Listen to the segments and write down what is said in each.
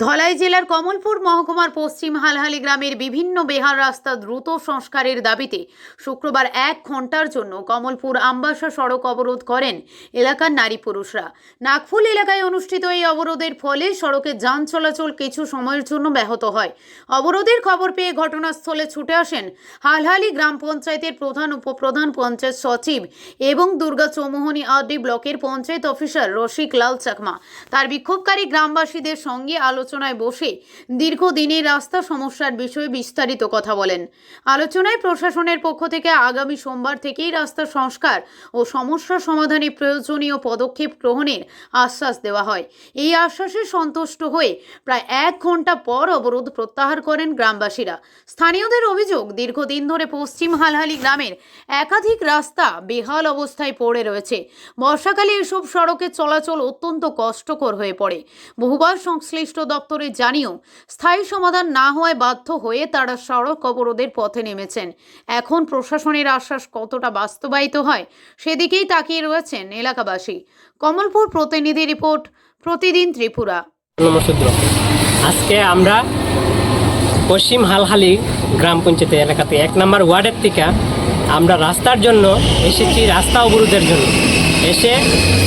ধলাই জেলার কমলপুর মহকুমার পশ্চিম হালহালি গ্রামের বিভিন্ন বেহাল রাস্তা দ্রুত সংস্কারের দাবিতে শুক্রবার 1 ঘন্টার জন্য কমলপুর আমবাসা সড়ক অবরোধ করেন এলাকার নারী পুরুষরা। নাগফুল এলাকায় অনুষ্ঠিত এই অবরোধের ফলে সড়কে যান চলাচল কিছু সময়ের জন্য ব্যাহত হয়। অবরোধের খবর পেয়ে ঘটনাস্থলে ছুটে আসেন হালহালি গ্রাম পঞ্চায়েতের প্রধান, উপপ্রধান, পঞ্চায়েত সচিব এবং দুর্গা চৌমোহনী আরডি ব্লকের পঞ্চায়েত অফিসার রসিক লাল চাকমা। তার বিক্ষোভকারী গ্রামবাসীদের সঙ্গে আলোচনায় বসে দীর্ঘদিনের রাস্তা সমস্যার বিষয়ে বিস্তারিত কথা বলেন। আলোচনায় প্রশাসনের পক্ষ থেকে আগামী সোমবার থেকেই রাস্তা সংস্কার ও সমস্যা সমাধানে প্রয়োজনীয় পদক্ষেপ গ্রহণের আশ্বাস দেওয়া হয়। এই আশ্বাসে সন্তুষ্ট হয়ে প্রায় 1 ঘন্টা পর অবরোধ প্রত্যাহার করেন গ্রামবাসীরা। স্থানীয়দের অভিযোগ, দীর্ঘদিন ধরে পশ্চিম হালহালি গ্রামের একাধিক রাস্তা বেহাল অবস্থায় পড়ে রয়েছে। বর্ষাকালে এসব সড়কে চলাচল অত্যন্ত কষ্টকর হয়ে পড়ে। বহুবার সংশ্লিষ্ট দপ্তরে জানিয়েও স্থায়ী সমাধান না হওয়ায় বাধ্য হয়ে তারা সড়ক অবরোধের পথে নেমেছেন। এখন প্রশাসনের আশ্বাস কতটা বাস্তবায়িত হয় সেদিকেই তাকিয়ে রয়েছেন এলাকাবাসী। কমলপুর প্রতিনিধি রিপোর্ট, প্রতিদিন ত্রিপুরা। আজকে আমরা পশ্চিম হালহালি গ্রাম পঞ্চায়েত এলাকাতে 1 নম্বর ওয়ার্ডের থেকে আমরা রাস্তার জন্য এসেছি, রাস্তা অবরোধের জন্য এসে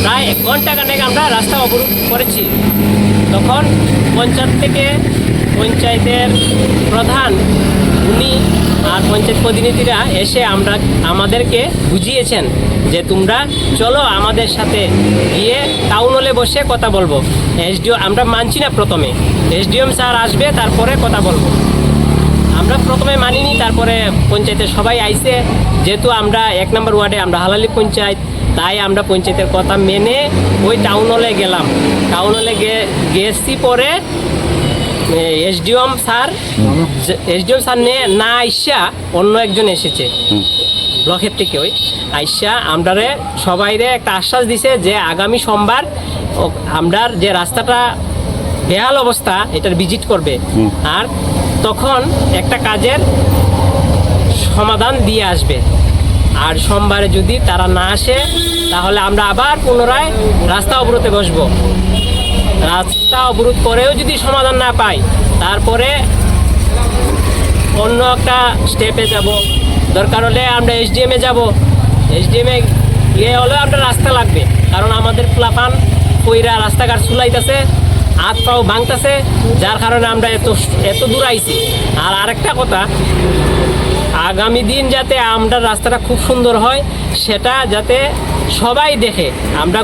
প্রায় 1 ঘন্টা খানেক আমরা রাস্তা অবরোধ করেছি। তখন পঞ্চায়েত থেকে পঞ্চায়েতের প্রধান উনি আর পঞ্চায়েত প্রতিনিধিরা এসে আমাদেরকে বুঝিয়েছেন যে তোমরা চলো আমাদের সাথে গিয়ে টাউন হলে বসে কথা বলবো। এসডিও আমরা মানছি না, প্রথমে এসডিএম স্যার আসবে তারপরে কথা বলবো। আমরা প্রথমে মানিনি, তারপরে পঞ্চায়েতের সবাই আইছে। যেহেতু আমরা 1 নম্বর ওয়ার্ডে আমরা হালহালি পঞ্চায়েত, তাই আমরা পঞ্চায়েতের কথা মেনে ওই টাউন হলে গেলাম। টাউন হলে গেছি পরে এসডিএম স্যার না আইসা অন্য একজন এসেছে ব্লকের থেকে। ওই আইসা আমরারে সবাইরে একটা আশ্বাস দিছে যে আগামী সোমবার আমরার যে রাস্তাটা বেহাল অবস্থা এটার ভিজিট করবে, আর তখন একটা কাজের সমাধান দিয়ে আসবে। আর সোমবারে যদি তারা না আসে তাহলে আমরা আবার পুনরায় রাস্তা অবরোধে বসবো। রাস্তা অবরোধ করেও যদি সমাধান না পাই তারপরে অন্য একটা স্টেপে যাব। দরকার হলে আমরা এসডিএমে যাব। এসডিএমে গিয়ে হলেও আমরা রাস্তা লাগবে, কারণ আমাদের প্লাপান কইরা রাস্তাঘাট চুলাইতেছে, হাত পাও ভাঙতেছে, যার কারণে আমরা এত দূর আইছি। আর আরেকটা কথা, আগামী দিন যাতে আমরা রাস্তাটা খুব সুন্দর হয় সেটা যাতে সবাই দেখে। আমরা